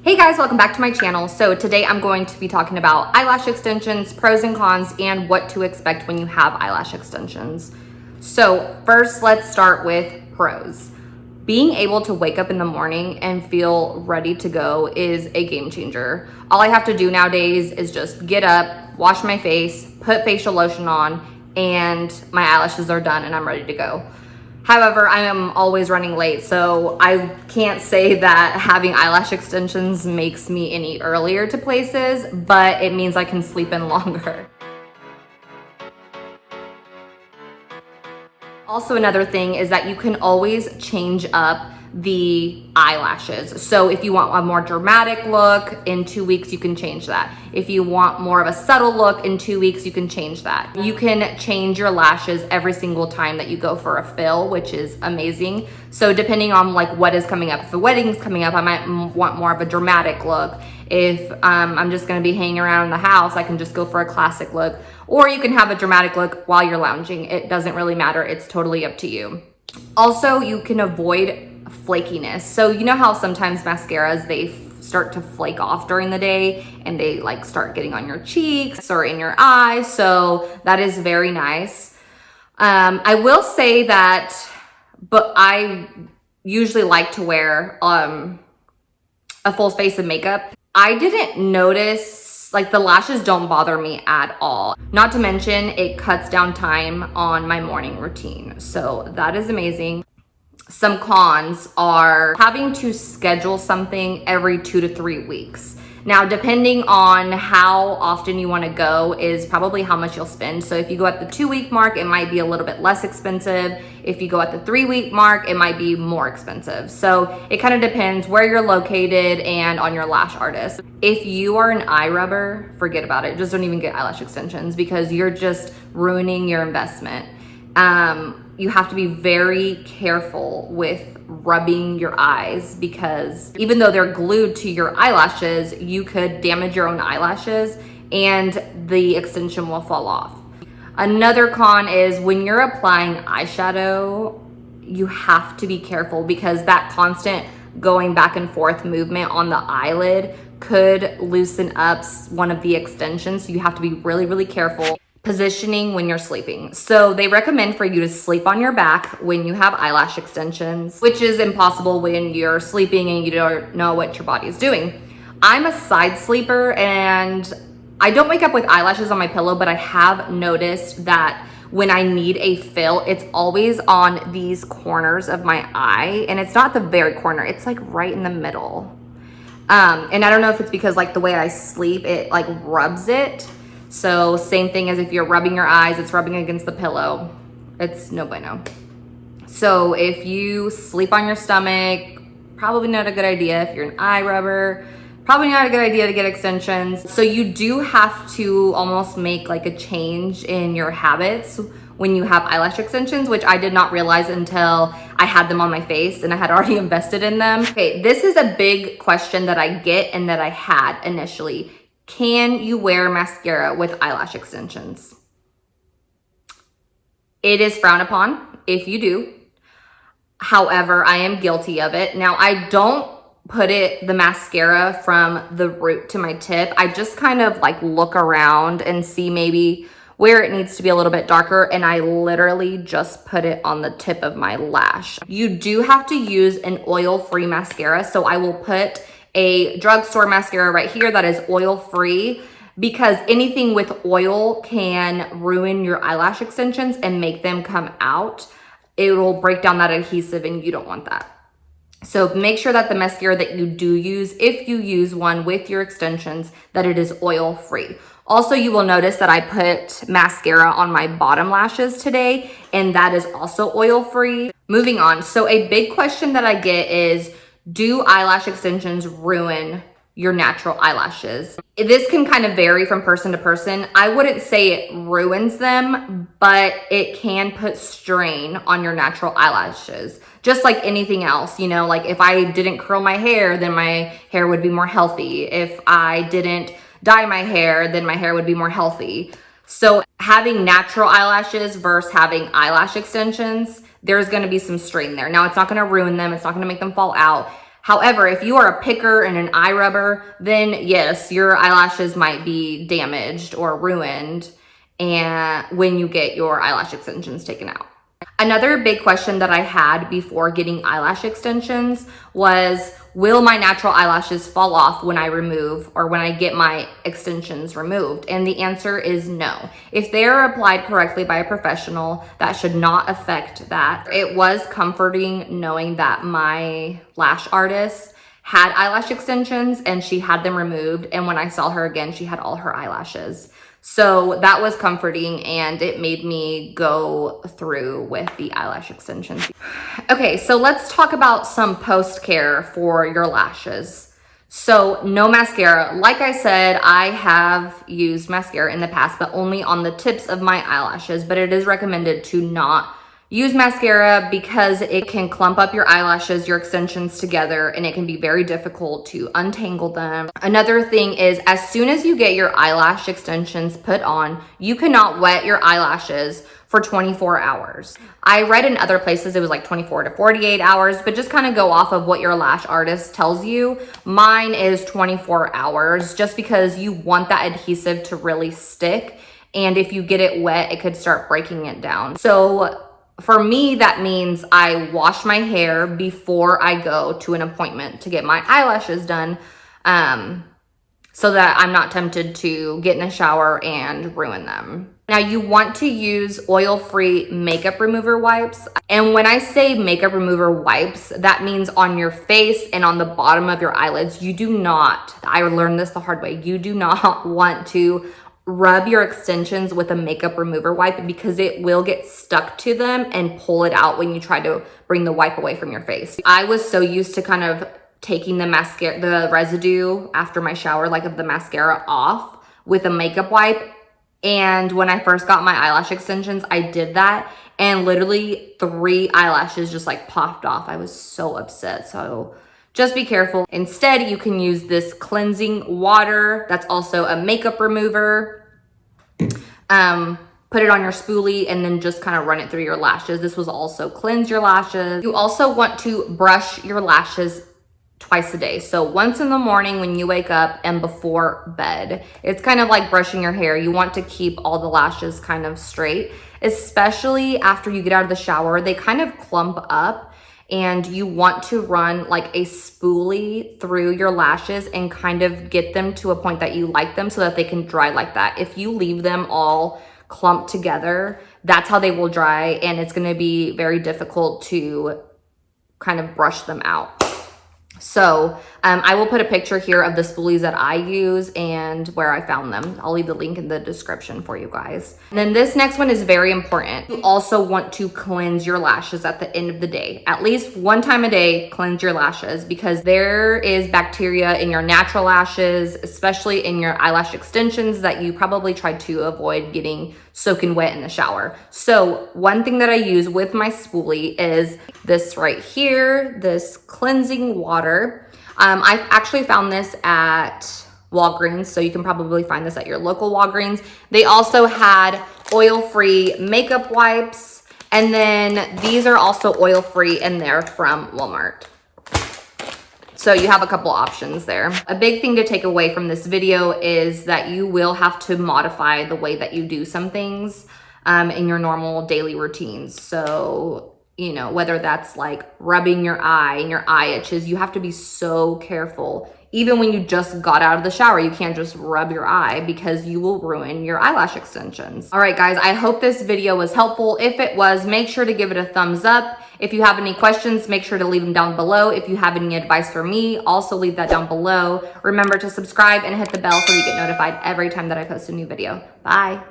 Hey guys, welcome back to my channel. So today I'm going to be talking about eyelash extensions, pros and cons, and what to expect when you have eyelash extensions. So first, let's start with pros. Being able to wake up in the morning and feel ready to go is a game changer. All I have to do nowadays is just get up, wash my face, put facial lotion on, and my eyelashes are done and I'm ready to go. However, I am always running late, so I can't say that having eyelash extensions makes me any earlier to places, but it means I can sleep in longer. Also, another thing is that you can always change up the eyelashes. So if you want a more dramatic look, in 2 weeks you can change that. If you want more of a subtle look, in 2 weeks you can change that. You can change your lashes every single time that you go for a fill, which is amazing. So depending on like what is coming up, if a wedding's coming up, I might want more of a dramatic look. If I'm just gonna be hanging around the house, I can just go for a classic look. Or you can have a dramatic look while you're lounging. It doesn't really matter, it's totally up to you. Also, you can avoid flakiness. So you know how sometimes mascaras, they start to flake off during the day and they like start getting on your cheeks or in your eyes. So that is very nice. I will say that, but I usually like to wear a full face of makeup. I didn't notice, like the lashes don't bother me at all. Not to mention it cuts down time on my morning routine. So that is amazing. Some cons are having to schedule something every 2 to 3 weeks. Now, depending on how often you want to go is probably how much you'll spend. So if you go at the 2-week mark, it might be a little bit less expensive. If you go at the 3-week mark, it might be more expensive. So it kind of depends where you're located and on your lash artist. If you are an eye rubber, forget about it. Just don't even get eyelash extensions because you're just ruining your investment. You have to be very careful with rubbing your eyes because even though they're glued to your eyelashes, you could damage your own eyelashes and the extension will fall off. Another con is when you're applying eyeshadow, you have to be careful because that constant going back and forth movement on the eyelid could loosen up one of the extensions. So you have to be really, really careful. Positioning when you're sleeping. So they recommend for you to sleep on your back when you have eyelash extensions, which is impossible when you're sleeping and you don't know what your body is doing. I'm a side sleeper and I don't wake up with eyelashes on my pillow, but I have noticed that when I need a fill, it's always on these corners of my eye, and it's not the very corner, it's like right in the middle. And I don't know if it's because like the way I sleep, it like rubs it. So same thing as if you're rubbing your eyes, it's rubbing against the pillow. It's no bueno. So if you sleep on your stomach, probably not a good idea. If you're an eye rubber, probably not a good idea to get extensions. So you do have to almost make like a change in your habits when you have eyelash extensions, which I did not realize until I had them on my face and I had already invested in them. Okay, this is a big question that I get and that I had initially. Can you wear mascara with eyelash extensions? It is frowned upon if you do. However, I am guilty of it. Now, I don't put the mascara from the root to my tip. I just kind of like look around and see maybe where it needs to be a little bit darker, and I literally just put it on the tip of my lash. You do have to use an oil-free mascara, so I will put a drugstore mascara right here that is oil-free because anything with oil can ruin your eyelash extensions and make them come out. It will break down that adhesive and you don't want that. So make sure that the mascara that you do use, if you use one with your extensions, that it is oil-free. Also, you will notice that I put mascara on my bottom lashes today, and that is also oil-free. Moving on, so a big question that I get is, do eyelash extensions ruin your natural eyelashes? This can kind of vary from person to person. I wouldn't say it ruins them, but it can put strain on your natural eyelashes. Just like anything else, you know, like if I didn't curl my hair, then my hair would be more healthy. If I didn't dye my hair, then my hair would be more healthy. So having natural eyelashes versus having eyelash extensions, there's going to be some strain there. Now, it's not going to ruin them. It's not going to make them fall out. However, if you are a picker and an eye rubber, then yes, your eyelashes might be damaged or ruined and when you get your eyelash extensions taken out. Another big question that I had before getting eyelash extensions was, will my natural eyelashes fall off when I remove or when I get my extensions removed? And the answer is no. If they are applied correctly by a professional, that should not affect that. It was comforting knowing that my lash artist had eyelash extensions and she had them removed. And when I saw her again, she had all her eyelashes. So that was comforting and it made me go through with the eyelash extensions. Okay, so let's talk about some post-care for your lashes. So no mascara. Like I said, I have used mascara in the past, but only on the tips of my eyelashes, but it is recommended to not use mascara because it can clump up your eyelashes, your extensions together, and it can be very difficult to untangle them. Another thing is, as soon as you get your eyelash extensions put on, you cannot wet your eyelashes for 24 hours. I read in other places it was like 24 to 48 hours, but just kind of go off of what your lash artist tells you. Mine is 24 hours just because you want that adhesive to really stick. And if you get it wet, it could start breaking it down. So for me, that means I wash my hair before I go to an appointment to get my eyelashes done, so that I'm not tempted to get in the shower and ruin them. Now, you want to use oil-free makeup remover wipes. And when I say makeup remover wipes, that means on your face and on the bottom of your eyelids. You do not, I learned this the hard way, you do not want to rub your extensions with a makeup remover wipe because it will get stuck to them and pull it out when you try to bring the wipe away from your face. I was so used to kind of taking the mascara, the residue after my shower, like of the mascara off with a makeup wipe. And when I first got my eyelash extensions, I did that and literally 3 eyelashes just like popped off. I was so upset. So just be careful. Instead, you can use this cleansing water that's also a makeup remover. Put it on your spoolie and then just kind of run it through your lashes. This will also cleanse your lashes. You also want to brush your lashes twice a day. So once in the morning when you wake up and before bed. It's kind of like brushing your hair. You want to keep all the lashes kind of straight, especially after you get out of the shower. They kind of clump up. And you want to run like a spoolie through your lashes and kind of get them to a point that you like them so that they can dry like that. If you leave them all clumped together, that's how they will dry, and it's going to be very difficult to kind of brush them out. So I will put a picture here of the spoolies that I use and where I found them. I'll leave the link in the description for you guys. And then this next one is very important. You also want to cleanse your lashes at the end of the day. At least one time a day, cleanse your lashes because there is bacteria in your natural lashes, especially in your eyelash extensions that you probably tried to avoid getting soaking wet in the shower. So one thing that I use with my spoolie is this right here, this cleansing water. I actually found this at Walgreens, so you can probably find this at your local Walgreens. They also had oil-free makeup wipes, and then these are also oil-free and they're from Walmart. So you have a couple options there. A big thing to take away from this video is that you will have to modify the way that you do some things in your normal daily routines. So, you know, whether that's like rubbing your eye and your eye itches, you have to be so careful. Even when you just got out of the shower, you can't just rub your eye because you will ruin your eyelash extensions. All right, guys, I hope this video was helpful. If it was, make sure to give it a thumbs up. If you have any questions, make sure to leave them down below. If you have any advice for me, also leave that down below. Remember to subscribe and hit the bell so you get notified every time that I post a new video. Bye.